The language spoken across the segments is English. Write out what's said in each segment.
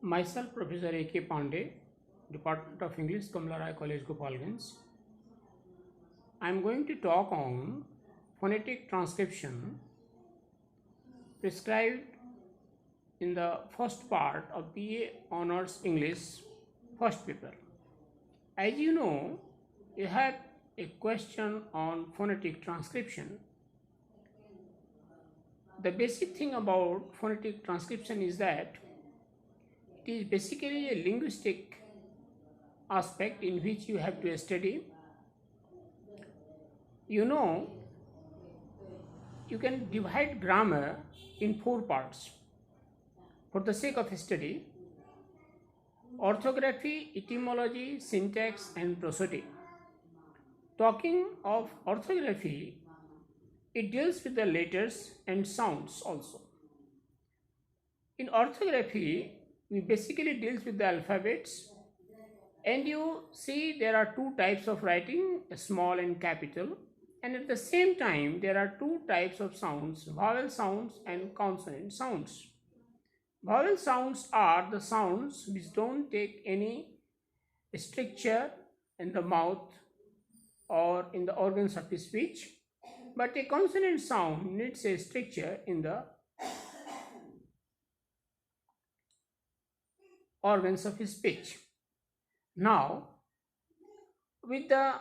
Myself, Professor A.K. Pandey, Department of English, Kamla Rai College, Gopalganj. I am going to talk on phonetic transcription prescribed in the first part of BA Honors English first paper. As you know, you have a question on phonetic transcription. The basic thing about phonetic transcription is that it is basically a linguistic aspect in which you have to study. You know, you can divide grammar in 4 parts for the sake of study: orthography, etymology, syntax, and prosody. Talking of orthography, it deals with the letters and sounds also. In orthography, we basically deals with the alphabets, and you see there are 2 types of writing, small and capital, and at the same time there are 2 types of sounds, vowel sounds and consonant sounds. Vowel sounds are the sounds which don't take any structure in the mouth or in the organs of speech, but a consonant sound needs a structure in the organs of speech. Now, with the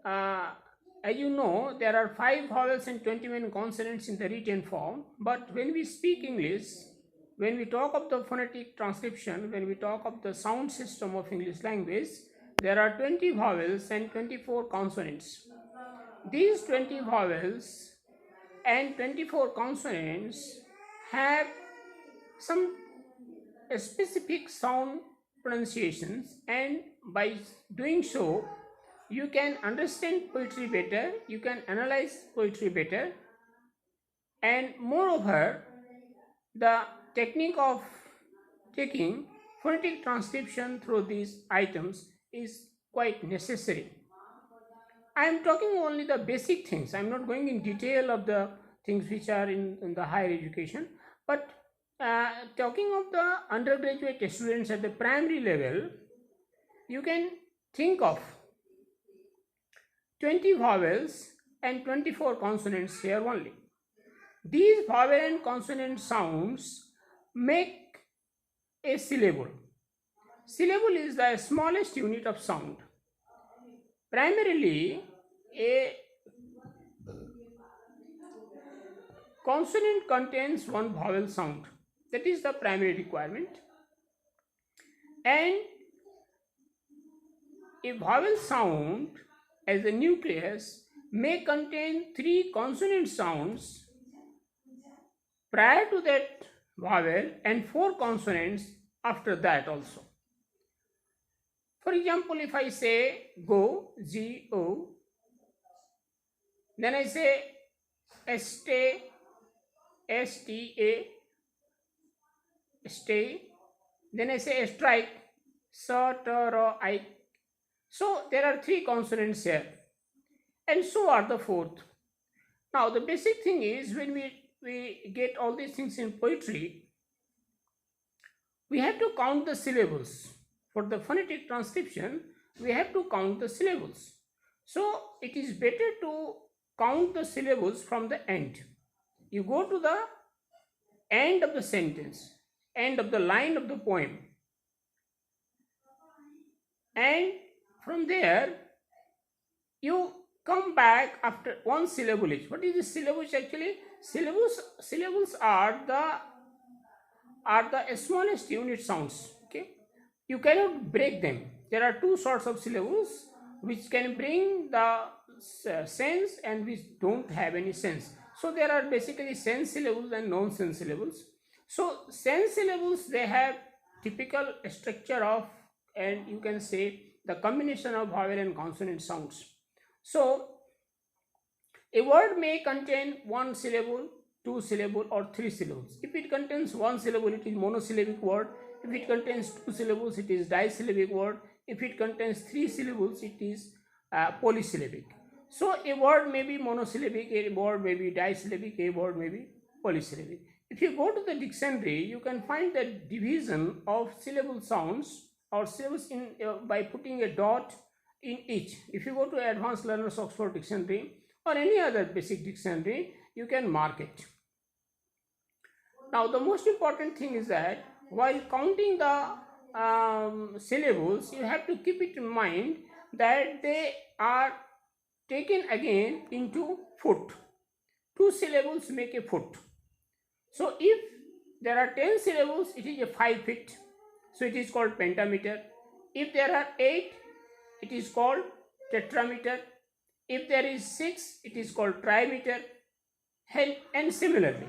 as you know, there are 5 vowels and 21 consonants in the written form, but when we speak English, when we talk of the phonetic transcription, when we talk of the sound system of English language, there are 20 vowels and 24 consonants. These 20 vowels and 24 consonants have some specific sound pronunciations, and by doing so, you can understand poetry better, you can analyze poetry better, and moreover, the technique of taking phonetic transcription through these items is quite necessary. I am talking only the basic things. I am not going in detail of the things which are in the higher education, but talking of the undergraduate students at the primary level, you can think of 20 vowels and 24 consonants here only. These vowel and consonant sounds make a syllable. Syllable is the smallest unit of sound. Primarily, a consonant contains 1 vowel sound. That is the primary requirement. And a vowel sound as a nucleus may contain 3 consonant sounds prior to that vowel and 4 consonants after that also. For example, if I say go, G-O, then I say stay, S-T-A, stay, then I say strike, S-T-R-I. So there are 3 consonants here, and so are the 4th. Now the basic thing is, when we get all these things in poetry, we have to count the syllables. For the phonetic transcription, we have to count the syllables. So it is better to count the syllables from the end. You go to the end of the sentence, end of the line of the poem, and from there you come back after 1 syllable each. What is the syllables actually? Syllables are the smallest unit sounds. Okay, you cannot break them. There are 2 sorts of syllables which can bring the sense and which don't have any sense. So there are basically sense syllables and non-sense syllables. So sense syllables, they have typical structure of, and you can say, the combination of vowel and consonant sounds. So a word may contain 1 syllable, 2 syllable, or 3 syllables. If it contains 1 syllable, it is monosyllabic word. If it contains 2 syllables, it is disyllabic word. If it contains 3 syllables, it is polysyllabic. So a word may be monosyllabic, a word may be disyllabic, a word may be polysyllabic. If you go to the dictionary, you can find the division of syllable sounds or syllables by putting a dot in each. If you go to Advanced Learners Oxford Dictionary or any other basic dictionary, you can mark it. Now, the most important thing is that while counting the syllables, you have to keep it in mind that they are taken again into foot. 2 syllables make a foot. So if there are 10 syllables, it is a 5 feet. So it is called pentameter. If there are 8, it is called tetrameter. If there is 6, it is called trimeter. And similarly,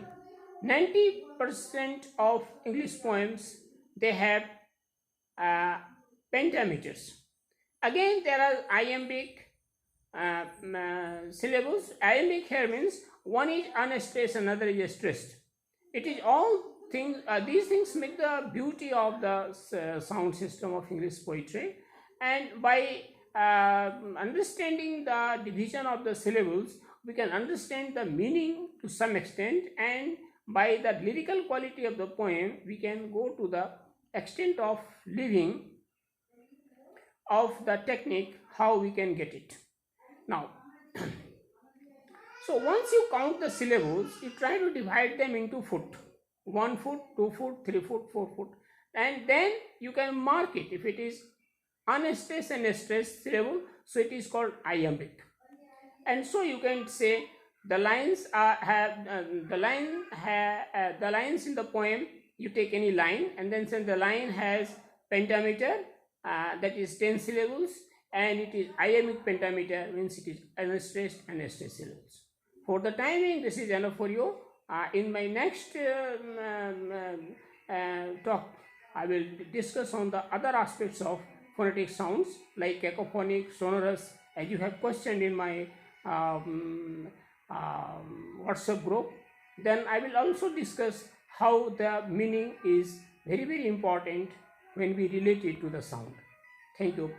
90% of English poems, they have pentameters. Again, there are iambic syllables. Iambic here means one is unstressed, another is stressed. It is all things, these things make the beauty of the sound system of English poetry. And by understanding the division of the syllables, we can understand the meaning to some extent, and by the lyrical quality of the poem, we can go to the extent of living of the technique, how we can get it. Now, so once you count the syllables, you try to divide them into foot. 1 foot, 2 foot, 3 foot, 4 foot. And then you can mark it. If it is unstressed and stressed syllable, so it is called iambic. And so you can say the lines the lines in the poem, you take any line, and then say the line has pentameter, that is 10 syllables, and it is iambic pentameter, means it is unstressed and stressed syllables. For the timing, this is enough for you. In my next talk, I will discuss on the other aspects of phonetic sounds like cacophonic, sonorous, as you have questioned in my WhatsApp group. Then I will also discuss how the meaning is very, very important when we relate it to the sound. Thank you.